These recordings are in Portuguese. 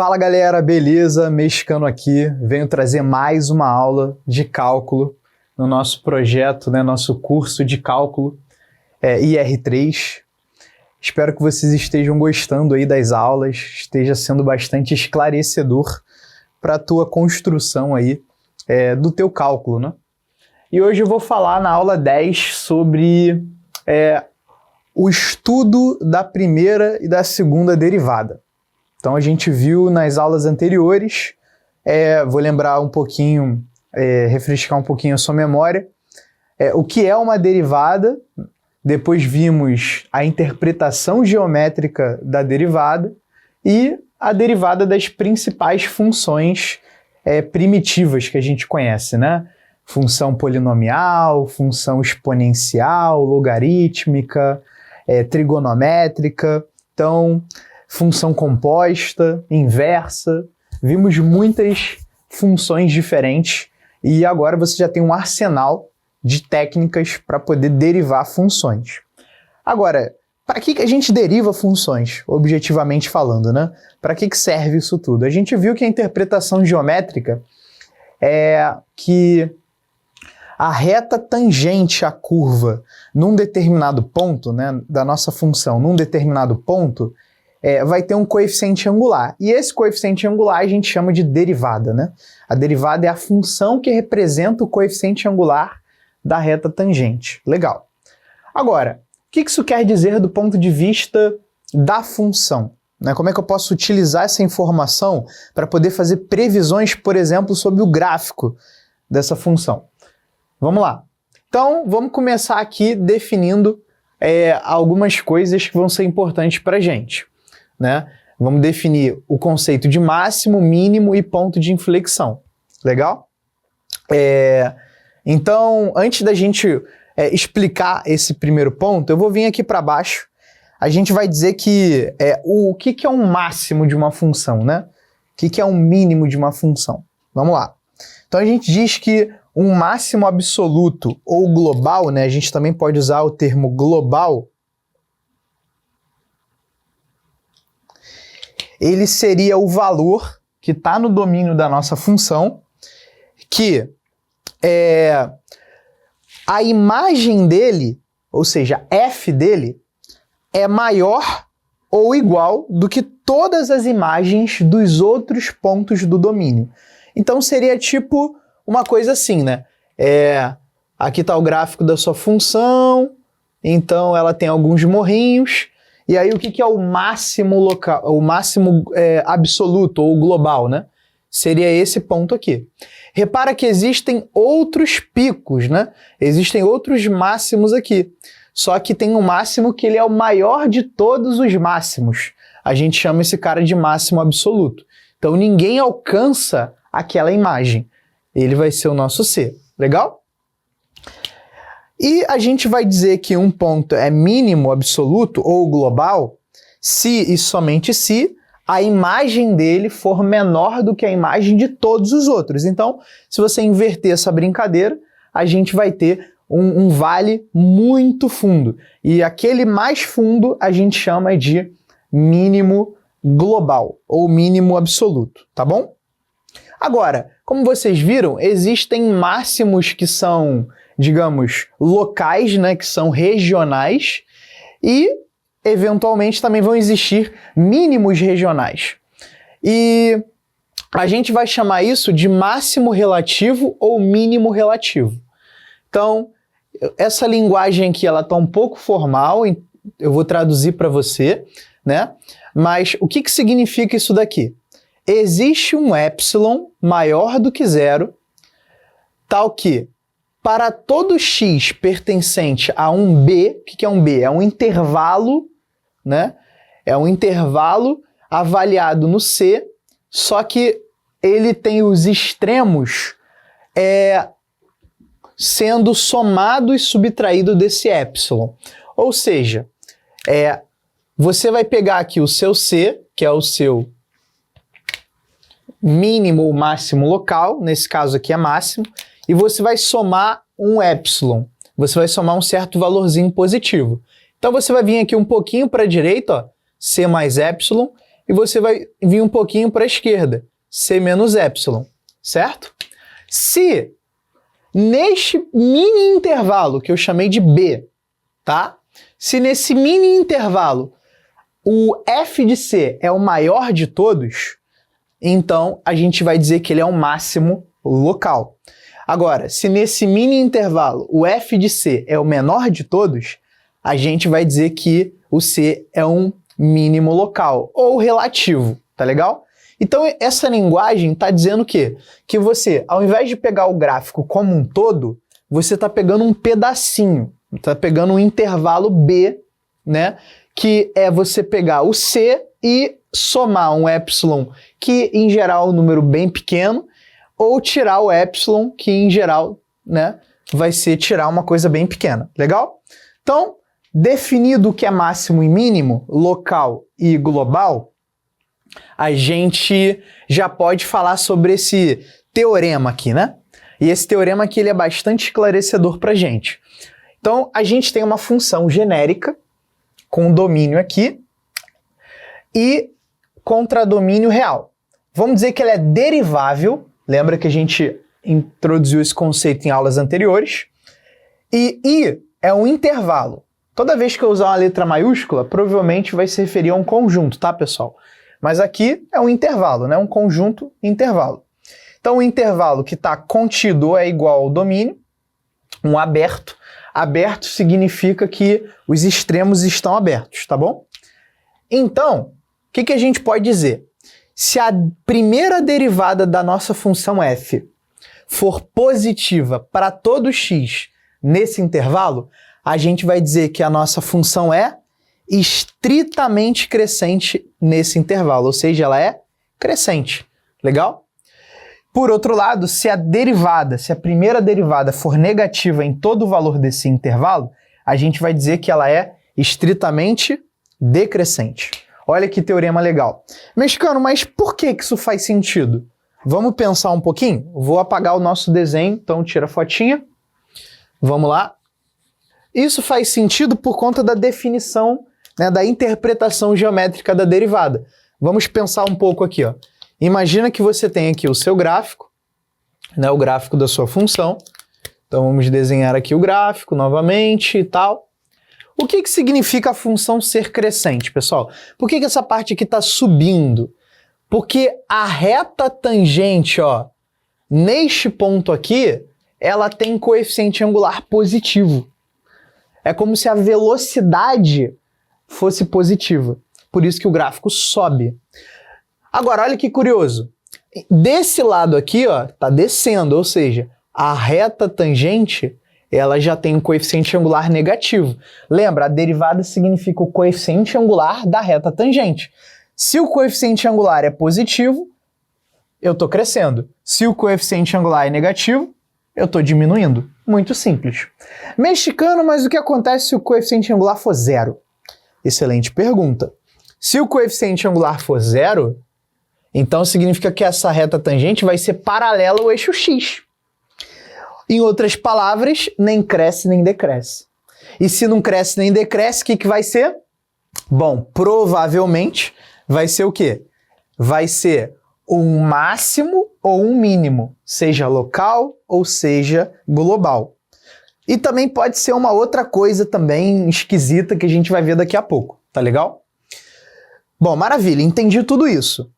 Fala galera, beleza? Mexicano aqui, venho trazer mais uma aula de cálculo no nosso projeto, nosso curso de cálculo IR3. Espero que vocês estejam gostando aí das aulas, esteja sendo bastante esclarecedor para a tua construção aí do teu cálculo, né? E hoje eu vou falar na aula 10 sobre o estudo da primeira e da segunda derivada. Então a gente viu nas aulas anteriores, vou lembrar um pouquinho, refrescar um pouquinho a sua memória, o que é uma derivada, depois vimos a interpretação geométrica da derivada e a derivada das principais funções primitivas que a gente conhece, né? Função polinomial, função exponencial, logarítmica, trigonométrica, então função composta, inversa, vimos muitas funções diferentes e agora você já tem um arsenal de técnicas para poder derivar funções. Agora, para que a gente deriva funções, objetivamente falando, né? Para que serve isso tudo? A gente viu que a interpretação geométrica é que a reta tangente à curva num determinado ponto, né, da nossa função num determinado ponto, vai ter um coeficiente angular. E esse coeficiente angular a gente chama de derivada, né? A derivada é a função que representa o coeficiente angular da reta tangente. Legal. Agora, o que isso quer dizer do ponto de vista da função? Né? Como é que eu posso utilizar essa informação para poder fazer previsões, por exemplo, sobre o gráfico dessa função? Vamos lá. Então, vamos começar aqui definindo algumas coisas que vão ser importantes para a gente. Né? Vamos definir o conceito de máximo, mínimo e ponto de inflexão. Legal? Então, antes da gente explicar esse primeiro ponto, eu vou vir aqui para baixo. A gente vai dizer que o que é um máximo de uma função, né? O que é um mínimo de uma função? Vamos lá. Então, a gente diz que um máximo absoluto ou global, né? A gente também pode usar o termo global. Ele seria o valor que está no domínio da nossa função, que a imagem dele, ou seja, f dele, é maior ou igual do que todas as imagens dos outros pontos do domínio. Então seria tipo uma coisa assim, né? Aqui está o gráfico da sua função, então ela tem alguns morrinhos. E aí o que é o máximo local, o máximo absoluto ou global, né? Seria esse ponto aqui. Repara que existem outros picos, né? Existem outros máximos aqui. Só que tem um máximo que ele é o maior de todos os máximos. A gente chama esse cara de máximo absoluto. Então ninguém alcança aquela imagem. Ele vai ser o nosso C. Legal? E a gente vai dizer que um ponto é mínimo absoluto ou global se e somente se a imagem dele for menor do que a imagem de todos os outros. Então, se você inverter essa brincadeira, a gente vai ter um vale muito fundo. E aquele mais fundo a gente chama de mínimo global ou mínimo absoluto, tá bom? Agora, como vocês viram, existem máximos que são, digamos, locais, né, que são regionais, e eventualmente também vão existir mínimos regionais. E a gente vai chamar isso de máximo relativo ou mínimo relativo. Então, essa linguagem aqui, ela está um pouco formal, eu vou traduzir para você, né? Mas o que significa isso daqui? Existe um epsilon maior do que zero, tal que para todo x pertencente a um b, o que é um b? É um intervalo, né? É um intervalo avaliado no C, só que ele tem os extremos sendo somado e subtraído desse epsilon. Ou seja, você vai pegar aqui o seu C, que é o seu mínimo ou máximo local, nesse caso aqui é máximo, e você vai somar um epsilon. Você vai somar um certo valorzinho positivo. Então você vai vir aqui um pouquinho para a direita, ó, C mais epsilon, e você vai vir um pouquinho para a esquerda, C menos epsilon, certo? Se neste mini intervalo, que eu chamei de B, tá? Se nesse mini intervalo o f de C é o maior de todos, então a gente vai dizer que ele é um máximo local. Agora, se nesse mini intervalo o f de C é o menor de todos, a gente vai dizer que o C é um mínimo local, ou relativo, tá legal? Então essa linguagem está dizendo o quê? Que você, ao invés de pegar o gráfico como um todo, você está pegando um pedacinho, está pegando um intervalo B, né? Que é você pegar o C e somar um epsilon, que em geral é um número bem pequeno, ou tirar o epsilon, que em geral, né, vai ser tirar uma coisa bem pequena. Legal? Então, definido o que é máximo e mínimo, local e global, a gente já pode falar sobre esse teorema aqui, né? E esse teorema aqui ele é bastante esclarecedor para a gente. Então, a gente tem uma função genérica com domínio aqui e contradomínio real. Vamos dizer que ela é derivável, lembra que a gente introduziu esse conceito em aulas anteriores, e I é um intervalo. Toda vez que eu usar uma letra maiúscula, provavelmente vai se referir a um conjunto, tá, pessoal? Mas aqui é um intervalo, né? Um conjunto intervalo. Então, o intervalo que está contido é igual ao domínio, um aberto. Aberto significa que os extremos estão abertos, tá bom? Então, o que a gente pode dizer? Se a primeira derivada da nossa função f for positiva para todo x nesse intervalo, a gente vai dizer que a nossa função é estritamente crescente nesse intervalo, ou seja, ela é crescente. Legal? Por outro lado, se a primeira derivada for negativa em todo o valor desse intervalo, a gente vai dizer que ela é estritamente decrescente. Olha que teorema legal. Mexicano, mas por que isso faz sentido? Vamos pensar um pouquinho? Vou apagar o nosso desenho, então tira a fotinha. Vamos lá. Isso faz sentido por conta da definição, né, da interpretação geométrica da derivada. Vamos pensar um pouco aqui, ó. Imagina que você tem aqui o seu gráfico, né, o gráfico da sua função. Então vamos desenhar aqui o gráfico novamente e tal. O que significa a função ser crescente, pessoal? Por que essa parte aqui está subindo? Porque a reta tangente, ó, neste ponto aqui, ela tem coeficiente angular positivo. É como se a velocidade fosse positiva. Por isso que o gráfico sobe. Agora, olha que curioso. Desse lado aqui, ó, tá descendo, ou seja, a reta tangente, ela já tem um coeficiente angular negativo. Lembra, a derivada significa o coeficiente angular da reta tangente. Se o coeficiente angular é positivo, eu estou crescendo. Se o coeficiente angular é negativo, eu estou diminuindo. Muito simples. Mexicano, mas o que acontece se o coeficiente angular for zero? Excelente pergunta. Se o coeficiente angular for zero, então significa que essa reta tangente vai ser paralela ao eixo x. Em outras palavras, nem cresce nem decresce. E se não cresce nem decresce, o que vai ser? Bom, provavelmente vai ser o quê? Vai ser um máximo ou um mínimo, seja local ou seja global. E também pode ser uma outra coisa também esquisita que a gente vai ver daqui a pouco, tá legal? Bom, maravilha, entendi tudo isso.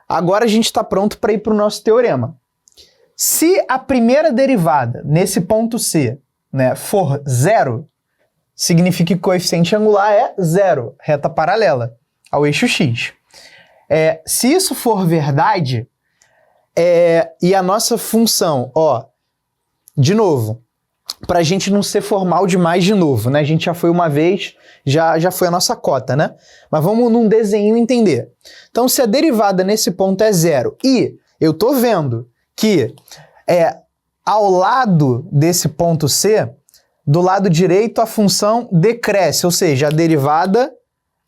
Agora a gente está pronto para ir para o nosso teorema. Se a primeira derivada nesse ponto C, né, for zero, significa que o coeficiente angular é zero, reta paralela ao eixo x. Se isso for verdade, e a nossa função, ó, de novo, para a gente não ser formal demais de novo, né? A gente já foi uma vez, já foi a nossa cota, né? Mas vamos num desenho entender. Então, se a derivada nesse ponto é zero e eu tô vendo que ao lado desse ponto C, do lado direito a função decresce, ou seja,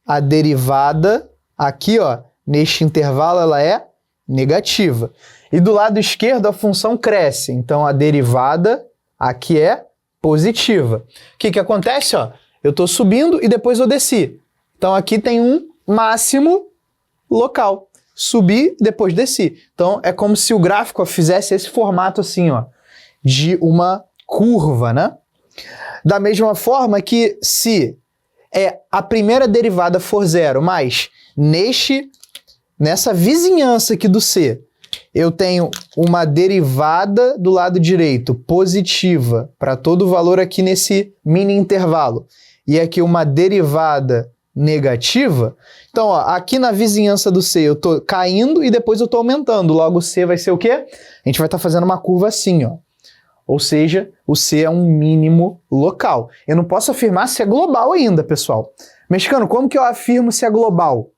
a derivada aqui, ó, neste intervalo ela é negativa. E do lado esquerdo a função cresce, então a derivada aqui é positiva. O que acontece? Ó, eu estou subindo e depois eu desci. Então aqui tem um máximo local. Subi, depois desci. Então, é como se o gráfico ó, fizesse esse formato assim, ó, de uma curva, né? Da mesma forma que se a primeira derivada for zero, mas nessa vizinhança aqui do C, eu tenho uma derivada do lado direito positiva para todo valor aqui nesse mini intervalo, e aqui uma derivada negativa, então ó, aqui na vizinhança do C eu tô caindo e depois eu tô aumentando, logo o C vai ser o quê? A gente vai estar fazendo uma curva assim, ó. Ou seja, o C é um mínimo local. Eu não posso afirmar se é global ainda, pessoal. Mexicano, como que eu afirmo se é global?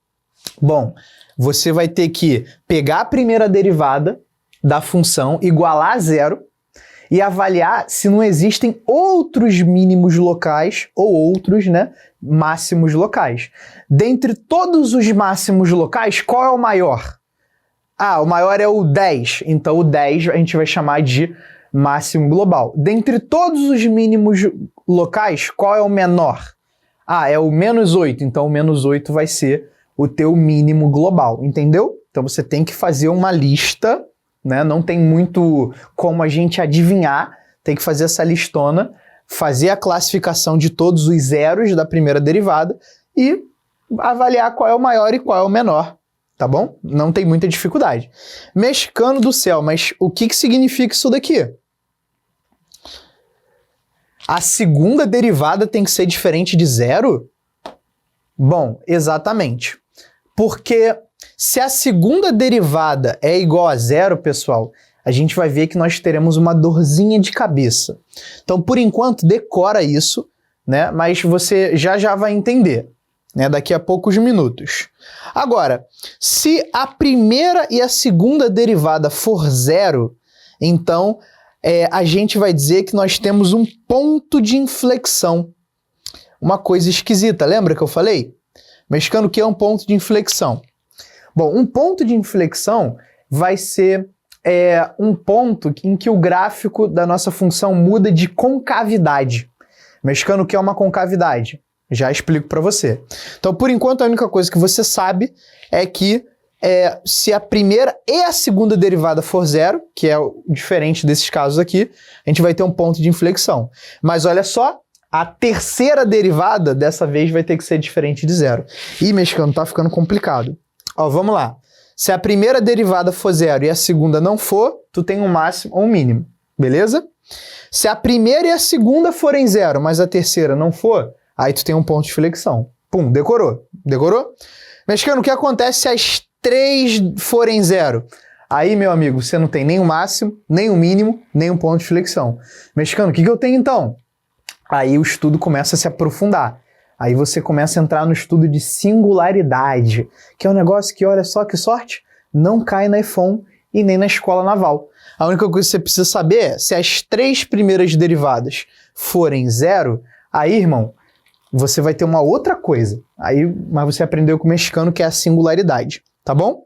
Bom, você vai ter que pegar a primeira derivada da função, igualar a zero, e avaliar se não existem outros mínimos locais ou outros, né, máximos locais. Dentre todos os máximos locais, qual é o maior? Ah, o maior é o 10. Então o 10 a gente vai chamar de máximo global. Dentre todos os mínimos locais, qual é o menor? Ah, é o menos 8. Então o menos 8 vai ser o teu mínimo global, entendeu? Então você tem que fazer uma lista, né? Não tem muito como a gente adivinhar, tem que fazer essa listona, fazer a classificação de todos os zeros da primeira derivada e avaliar qual é o maior e qual é o menor, tá bom? Não tem muita dificuldade. Mexicano do céu, mas o que significa isso daqui? A segunda derivada tem que ser diferente de zero? Bom, exatamente. Porque se a segunda derivada é igual a zero, pessoal, a gente vai ver que nós teremos uma dorzinha de cabeça. Então, por enquanto, decora isso, né? Mas você já vai entender, né? Daqui a poucos minutos. Agora, se a primeira e a segunda derivada for zero, então a gente vai dizer que nós temos um ponto de inflexão. Uma coisa esquisita, lembra que eu falei? Mexicano, o que é um ponto de inflexão? Bom, um ponto de inflexão vai ser um ponto em que o gráfico da nossa função muda de concavidade. Mexicano, o que é uma concavidade? Já explico para você. Então, por enquanto, a única coisa que você sabe é que se a primeira e a segunda derivada for zero, que é diferente desses casos aqui, a gente vai ter um ponto de inflexão. Mas olha só, a terceira derivada, dessa vez, vai ter que ser diferente de zero. Ih, mexicano, tá ficando complicado. Ó, vamos lá. Se a primeira derivada for zero e a segunda não for, tu tem um máximo ou um mínimo, beleza? Se a primeira e a segunda forem zero, mas a terceira não for, aí tu tem um ponto de inflexão. Pum, decorou. Decorou? Mexicano, o que acontece se as três forem zero? Aí, meu amigo, você não tem nem o máximo, nem o mínimo, nem um ponto de inflexão. Mexicano, o que eu tenho então? Aí o estudo começa a se aprofundar. Aí você começa a entrar no estudo de singularidade, que é um negócio que, olha só que sorte, não cai na EFON e nem na escola naval. A única coisa que você precisa saber é, se as três primeiras derivadas forem zero, aí, irmão, você vai ter uma outra coisa. Mas você aprendeu com o mexicano, que é a singularidade, tá bom?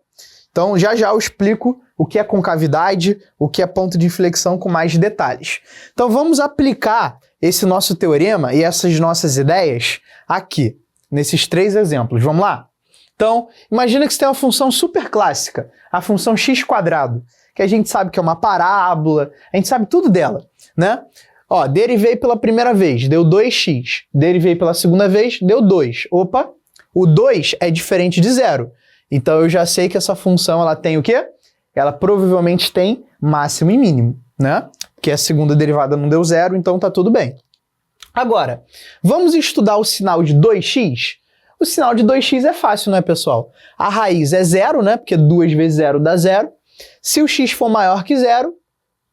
Então, já eu explico o que é concavidade, o que é ponto de inflexão com mais detalhes. Então, vamos aplicar esse nosso teorema e essas nossas ideias aqui, nesses três exemplos. Vamos lá? Então, imagina que você tem uma função super clássica, a função x², que a gente sabe que é uma parábola, a gente sabe tudo dela, né? Ó, derivei pela primeira vez, deu 2x. Derivei pela segunda vez, deu 2. Opa, o 2 é diferente de zero. Então, eu já sei que essa função, ela tem o quê? Ela provavelmente tem máximo e mínimo, né? Porque a segunda derivada não deu zero, então tá tudo bem. Agora, vamos estudar o sinal de 2x? O sinal de 2x é fácil, né, pessoal? A raiz é zero, né? Porque 2 vezes 0 dá 0. Se o x for maior que 0,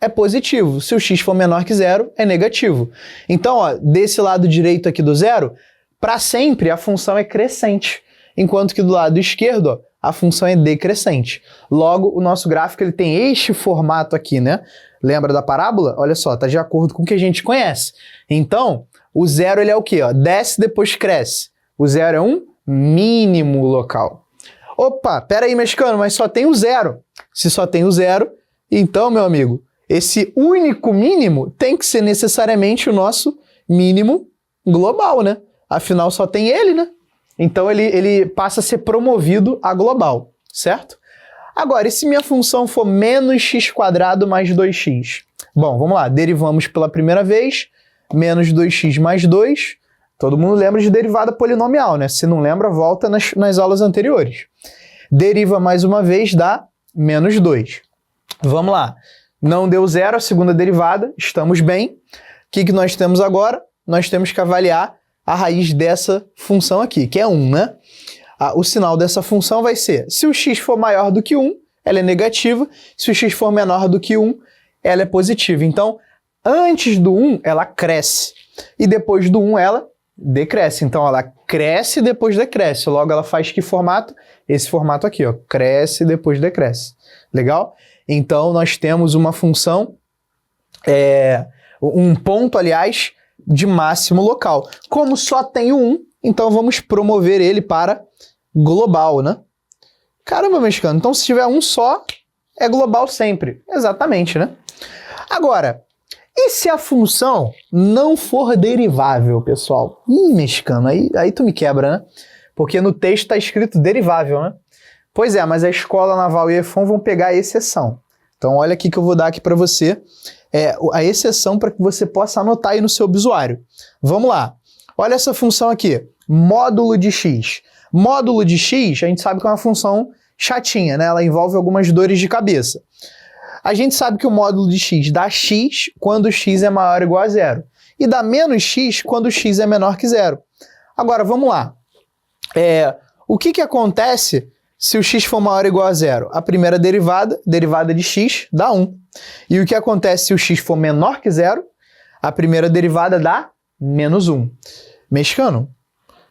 é positivo. Se o x for menor que 0, é negativo. Então, ó, desse lado direito aqui do zero, para sempre a função é crescente. Enquanto que do lado esquerdo, ó, a função é decrescente. Logo, o nosso gráfico ele tem este formato aqui, né? Lembra da parábola? Olha só, tá de acordo com o que a gente conhece. Então, o zero ele é o quê? Ó? Desce, depois cresce. O zero é um mínimo local. Opa, pera aí, mexicano, mas só tem o zero. Se só tem o zero, então, meu amigo, esse único mínimo tem que ser necessariamente o nosso mínimo global, né? Afinal, só tem ele, né? Então ele passa a ser promovido a global, certo? Agora, e se minha função for menos x² mais 2x? Bom, vamos lá, derivamos pela primeira vez, menos 2x mais 2. Todo mundo lembra de derivada polinomial, né? Se não lembra, volta nas aulas anteriores. Deriva mais uma vez, dá menos 2. Vamos lá. Não deu zero a segunda derivada, estamos bem. O que nós temos agora? Nós temos que avaliar a raiz dessa função aqui, que é 1, né? O sinal dessa função vai ser, se o x for maior do que 1, ela é negativa. Se o x for menor do que 1, ela é positiva. Então, antes do 1, ela cresce. E depois do 1, ela decresce. Então, ela cresce e depois decresce. Logo, ela faz que formato? Esse formato aqui, ó. Cresce e depois decresce. Legal? Então, nós temos uma função, um ponto, aliás, de máximo local. Como só tem o 1, então vamos promover ele para global, né? Caramba, mexicano. Então, se tiver um só, é global sempre. Exatamente, né? Agora, e se a função não for derivável, pessoal? Ih, mexicano, aí tu me quebra, né? Porque no texto está escrito derivável, né? Pois é, mas a Escola Naval e a EFON vão pegar a exceção. Então, olha aqui que eu vou dar aqui para você a exceção para que você possa anotar aí no seu obituário. Vamos lá. Olha essa função aqui, módulo de x. Módulo de x, a gente sabe que é uma função chatinha, né? Ela envolve algumas dores de cabeça. A gente sabe que o módulo de x dá x quando x é maior ou igual a zero. E dá menos x quando x é menor que zero. Agora, vamos lá. O que acontece se o x for maior ou igual a zero? A primeira derivada de x, dá 1. E o que acontece se o x for menor que zero? A primeira derivada dá menos 1. Mexicano,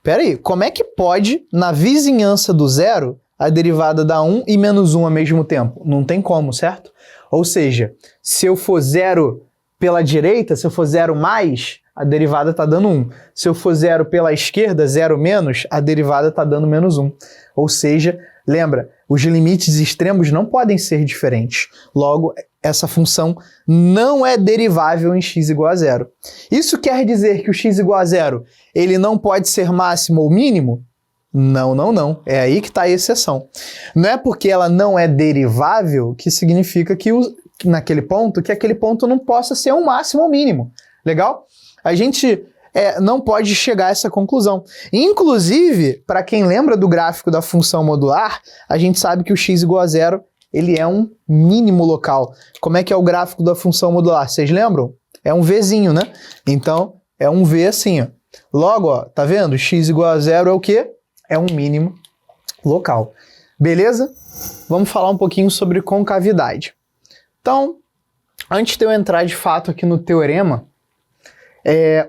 peraí, como é que pode, na vizinhança do zero, a derivada dar 1 e menos 1 ao mesmo tempo? Não tem como, certo? Ou seja, se eu for zero pela direita, se eu for zero mais, a derivada está dando 1. Se eu for zero pela esquerda, zero menos, a derivada está dando menos 1. Ou seja, lembra, os limites extremos não podem ser diferentes. Logo, essa função não é derivável em x igual a zero. Isso quer dizer que o x igual a zero, ele não pode ser máximo ou mínimo? Não, não, não. É aí que está a exceção. Não é porque ela não é derivável que significa que naquele ponto, que aquele ponto não possa ser um máximo ou mínimo. Legal? A gente não pode chegar a essa conclusão. Inclusive, para quem lembra do gráfico da função modular, a gente sabe que o x igual a zero, ele é um mínimo local. Como é que é o gráfico da função modular? Vocês lembram? É um Vzinho, né? Então, é um V assim, ó. Logo, ó, tá vendo? X igual a zero é o quê? É um mínimo local. Beleza? Vamos falar um pouquinho sobre concavidade. Então, antes de eu entrar de fato aqui no teorema,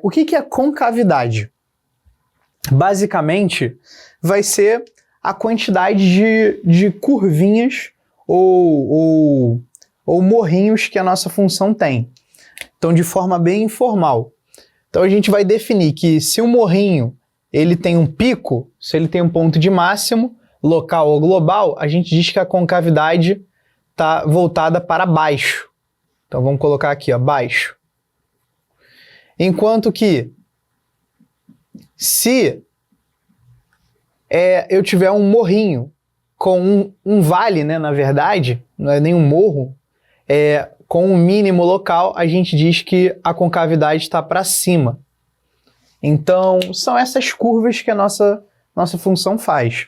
o que é concavidade? Basicamente, vai ser a quantidade de curvinhas ou morrinhos que a nossa função tem. Então, de forma bem informal. Então, a gente vai definir que se um morrinho ele tem um pico, se ele tem um ponto de máximo, local ou global, a gente diz que a concavidade está voltada para baixo. Então, vamos colocar aqui, ó, baixo. Enquanto que, se eu tiver um morrinho com um vale, né, na verdade, não é nem um morro, com um mínimo local, a gente diz que a concavidade está para cima. Então, são essas curvas que a nossa função faz.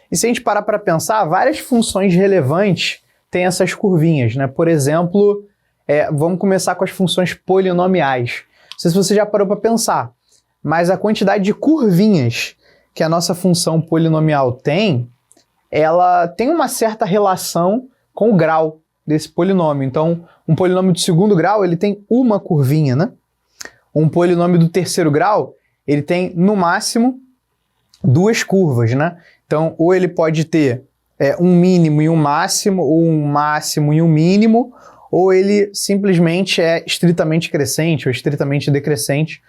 E se a gente parar para pensar, várias funções relevantes têm essas curvinhas, né? Por exemplo, vamos começar com as funções polinomiais. Não sei se você já parou para pensar, mas a quantidade de curvinhas que a nossa função polinomial tem, ela tem uma certa relação com o grau desse polinômio. Então, um polinômio de segundo grau, ele tem uma curvinha, né? Um polinômio do terceiro grau, ele tem, no máximo, duas curvas, né? Então, ou ele pode ter um mínimo e um máximo, ou um máximo e um mínimo, ou ele simplesmente é estritamente crescente ou estritamente decrescente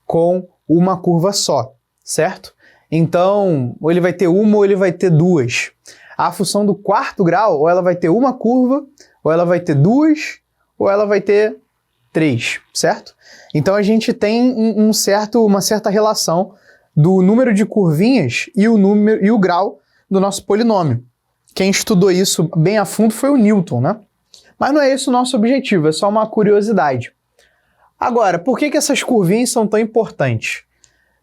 com uma curva só, certo? Então, ou ele vai ter uma ou ele vai ter duas. A função do quarto grau, ou ela vai ter uma curva, ou ela vai ter duas, ou ela vai ter três, certo? Então a gente tem uma certa relação do número de curvinhas e o grau do nosso polinômio. Quem estudou isso bem a fundo foi o Newton, né? Mas não é esse o nosso objetivo, é só uma curiosidade. Agora, por que essas curvinhas são tão importantes?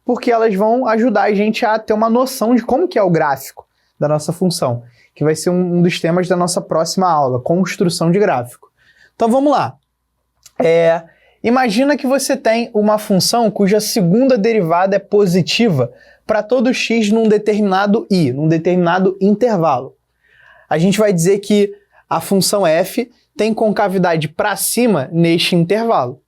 Porque elas vão ajudar a gente a ter uma noção de como que é o gráfico da nossa função, que vai ser um dos temas da nossa próxima aula, construção de gráfico. Então vamos lá. Imagina que você tem uma função cuja segunda derivada é positiva para todo x num determinado i, num determinado intervalo. A gente vai dizer que a função f tem concavidade para cima neste intervalo.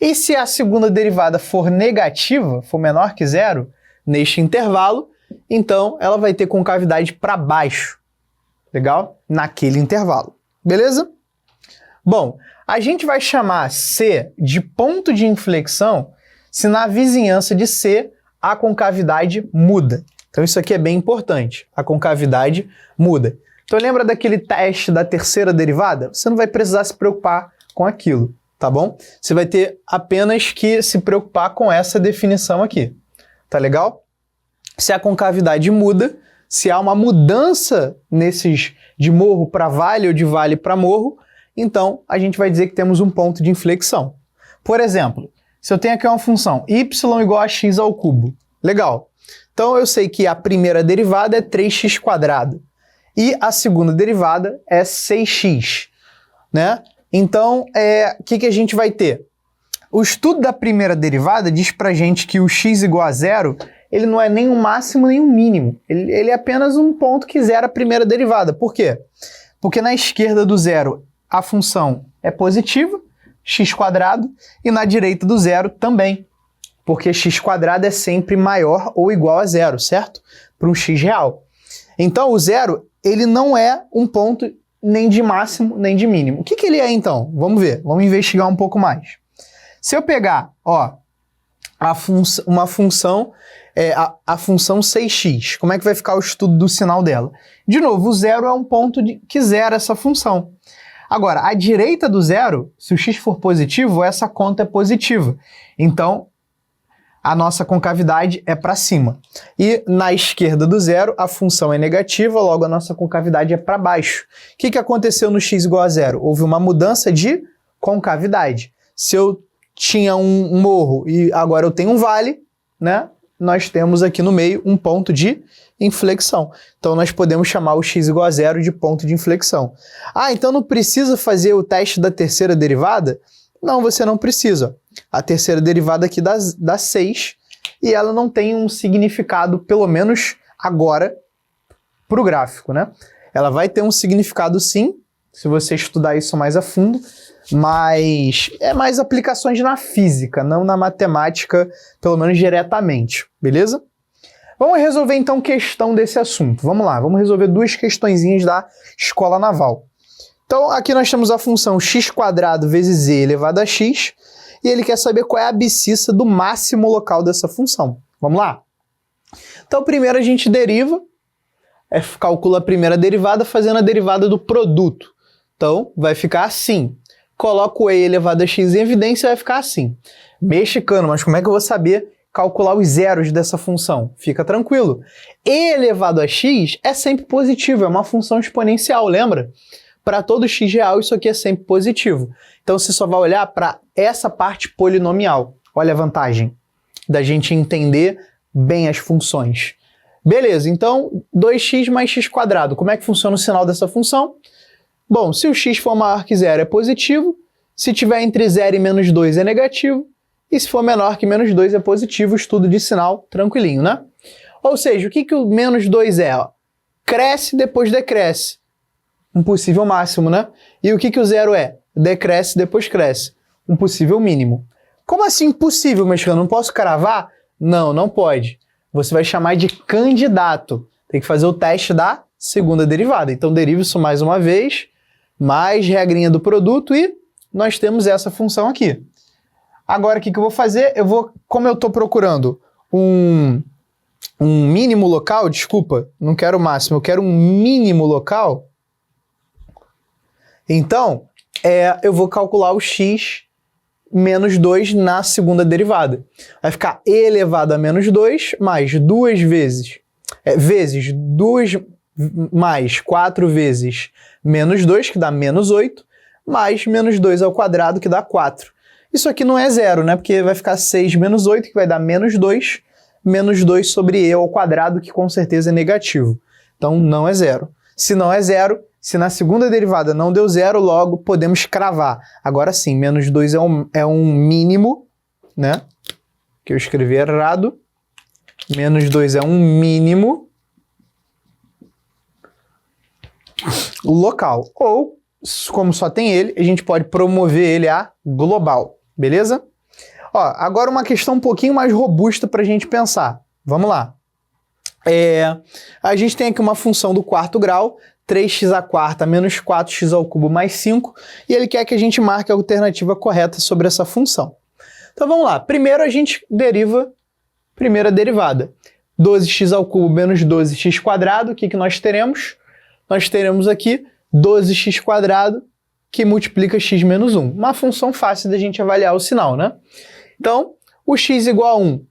E se a segunda derivada for negativa, for menor que zero, neste intervalo, então ela vai ter concavidade para baixo. Legal? Naquele intervalo. Beleza? Bom, a gente vai chamar C de ponto de inflexão se na vizinhança de C a concavidade muda. Então isso aqui é bem importante. A concavidade muda. Então lembra daquele teste da terceira derivada? Você não vai precisar se preocupar com aquilo, tá bom? Você vai ter apenas que se preocupar com essa definição aqui. Tá legal? Se a concavidade muda, se há uma mudança nesses de morro para vale ou de vale para morro, então a gente vai dizer que temos um ponto de inflexão. Por exemplo, se eu tenho aqui uma função y igual a x ao cubo, legal. Então eu sei que a primeira derivada é 3x². E a segunda derivada é 6x, né? Então, o que a gente vai ter? O estudo da primeira derivada diz pra gente que o x igual a zero, ele não é nem um máximo nem um mínimo. Ele é apenas um ponto que zera a primeira derivada. Por quê? Porque na esquerda do zero a função é positiva, x², e na direita do zero também. Porque x² é sempre maior ou igual a zero, certo? Para um x real. Então, o zero, ele não é um ponto nem de máximo, nem de mínimo. O que ele é, então? Vamos ver, vamos investigar um pouco mais. Se eu pegar, ó, uma função, a função 6x, como é que vai ficar o estudo do sinal dela? De novo, o zero é um ponto que zera essa função. Agora, à direita do zero, se o x for positivo, essa conta é positiva. Então, a nossa concavidade é para cima. E na esquerda do zero, a função é negativa, logo a nossa concavidade é para baixo. O que aconteceu no x igual a zero? Houve uma mudança de concavidade. Se eu tinha um morro e agora eu tenho um vale, né? Nós temos aqui no meio um ponto de inflexão. Então nós podemos chamar o x igual a zero de ponto de inflexão. Ah, então não precisa fazer o teste da terceira derivada? Não, você não precisa. A terceira derivada aqui dá 6 e ela não tem um significado, pelo menos agora, para o gráfico, né? Ela vai ter um significado sim, se você estudar isso mais a fundo, mas é mais aplicações na física, não na matemática, pelo menos diretamente, beleza? Vamos resolver então questão desse assunto. Vamos lá, vamos resolver duas questõezinhas da escola naval. Então, aqui nós temos a função x² vezes z elevado a x, e ele quer saber qual é a abscissa do máximo local dessa função. Vamos lá? Então, primeiro a gente deriva, calcula a primeira derivada fazendo a derivada do produto. Então, vai ficar assim. Coloco o e elevado a x em evidência, vai ficar assim. Mexicano, mas como é que eu vou saber calcular os zeros dessa função? Fica tranquilo. E elevado a x é sempre positivo, é uma função exponencial, lembra? Para todo x real, isso aqui é sempre positivo. Então, você só vai olhar para essa parte polinomial. Olha a vantagem da gente entender bem as funções. Beleza, então, 2x mais x². Como é que funciona o sinal dessa função? Bom, se o x for maior que zero, é positivo. Se tiver entre 0 e menos 2, é negativo. E se for menor que menos 2, é positivo. Estudo de sinal tranquilinho, né? Ou seja, o que o menos 2 é? Ó? Cresce, depois decresce. Um possível máximo, né? E o que o zero é? Decresce, depois cresce. Um possível mínimo. Como assim impossível, mexicano? Não posso cravar? Não, não pode. Você vai chamar de candidato. Tem que fazer o teste da segunda derivada. Então, deriva isso mais uma vez, mais regrinha do produto e nós temos essa função aqui. Agora, o que eu vou fazer? Como eu estou procurando um mínimo local, desculpa, não quero o máximo, eu quero um mínimo local. Então, eu vou calcular o x menos 2 na segunda derivada. Vai ficar e elevado a menos 2 mais 2 vezes, vezes 2 mais 4 vezes menos 2, que dá menos 8, mais menos 2 ao quadrado, que dá 4. Isso aqui não é zero, né? Porque vai ficar 6 menos 8, que vai dar menos 2 sobre e ao quadrado, que com certeza é negativo. Então, não é zero. Se não é zero, se na segunda derivada não deu zero, logo podemos cravar. Agora sim, menos 2 é um mínimo, né? Que eu escrevi errado. Menos 2 é um mínimo local. Ou, como só tem ele, a gente pode promover ele a global. Beleza? Ó, agora uma questão um pouquinho mais robusta para a gente pensar. Vamos lá. A gente tem aqui uma função do quarto grau, 3x à quarta menos 4x ao cubo mais 5, e ele quer que a gente marque a alternativa correta sobre essa função. Então vamos lá. Primeiro a gente deriva primeira derivada. 12x ao cubo menos 12x quadrado, o que nós teremos? Nós teremos aqui 12x quadrado que multiplica x menos 1. Uma função fácil da gente avaliar o sinal, né? Então, o x igual a 1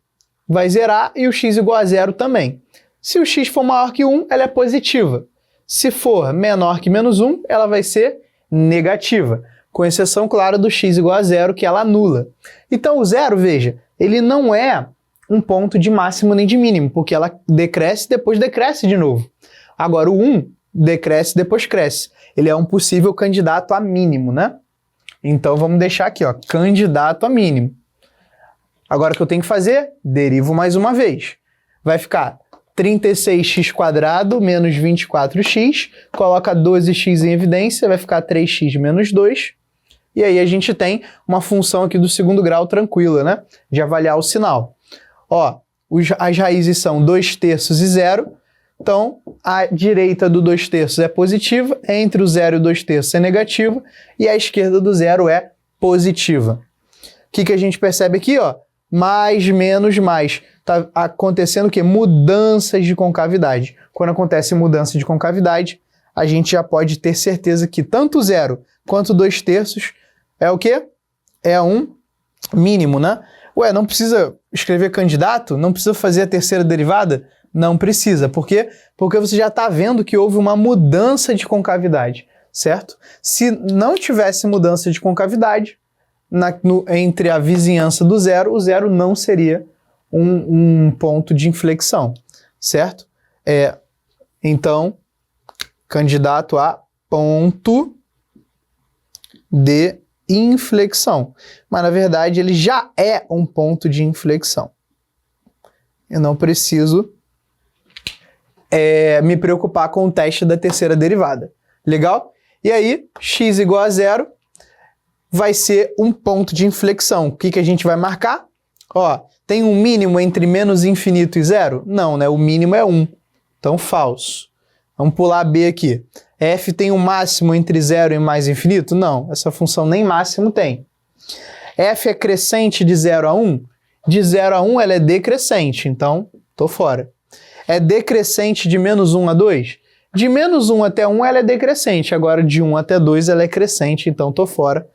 vai zerar e o x igual a 0 também. Se o x for maior que 1, ela é positiva. Se for menor que menos 1, ela vai ser negativa. Com exceção, claro, do x igual a 0, que ela anula. Então, o 0, veja, ele não é um ponto de máximo nem de mínimo, porque ela decresce e depois decresce de novo. Agora, o 1 decresce e depois cresce. Ele é um possível candidato a mínimo, né? Então, vamos deixar aqui, ó, candidato a mínimo. Agora, o que eu tenho que fazer? Derivo mais uma vez. Vai ficar 36x quadrado menos 24x, coloca 12x em evidência, vai ficar 3x menos 2, e aí a gente tem uma função aqui do segundo grau tranquila, né? De avaliar o sinal. Ó, as raízes são 2/3 e 0, então a direita do 2/3 é positiva, entre o 0 e o 2/3 é negativa, e a esquerda do 0 é positiva. O que a gente percebe aqui, ó? Mais, menos, mais. Está acontecendo o quê? Mudanças de concavidade. Quando acontece mudança de concavidade, a gente já pode ter certeza que tanto 0 quanto 2/3 é o quê? É um mínimo, né? Ué, não precisa escrever candidato? Não precisa fazer a terceira derivada? Não precisa. Por quê? Porque você já está vendo que houve uma mudança de concavidade, certo? Se não tivesse mudança de concavidade, entre a vizinhança do 0, o 0 não seria um ponto de inflexão, certo? Então, candidato a ponto de inflexão. Mas, na verdade, ele já é um ponto de inflexão. Eu não preciso me preocupar com o teste da terceira derivada. Legal? E aí, x igual a 0 vai ser um ponto de inflexão. O que a gente vai marcar? Ó, tem um mínimo entre menos infinito e 0? Não, né? O mínimo é 1. Então, falso. Vamos pular B aqui. F tem um máximo entre 0 e mais infinito? Não, essa função nem máximo tem. F é crescente de 0 a 1? De 0 a 1 ela é decrescente, então tô fora. É decrescente de menos 1 a 2? De menos 1 até 1 ela é decrescente, agora de 1 até 2 ela é crescente, então tô fora.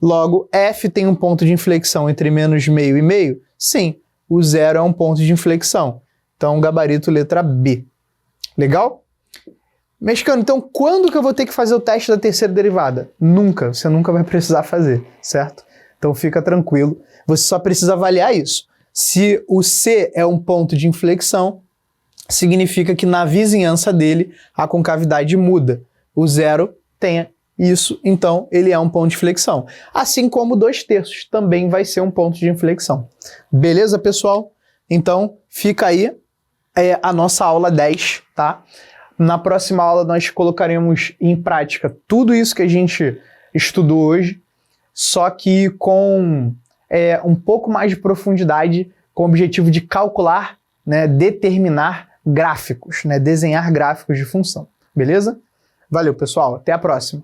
Logo, F tem um ponto de inflexão entre menos meio e meio? Sim, o 0 é um ponto de inflexão. Então, gabarito letra B. Legal? Mexicano, então quando que eu vou ter que fazer o teste da terceira derivada? Nunca, você nunca vai precisar fazer, certo? Então fica tranquilo, você só precisa avaliar isso. Se o C é um ponto de inflexão, significa que na vizinhança dele a concavidade muda. O 0 tem isso, então ele é um ponto de inflexão. Assim como 2/3 também vai ser um ponto de inflexão. Beleza, pessoal? Então fica aí a nossa aula 10, tá? Na próxima aula nós colocaremos em prática tudo isso que a gente estudou hoje, só que com um pouco mais de profundidade, com o objetivo de calcular, né, determinar gráficos, né, desenhar gráficos de função. Beleza? Valeu, pessoal. Até a próxima.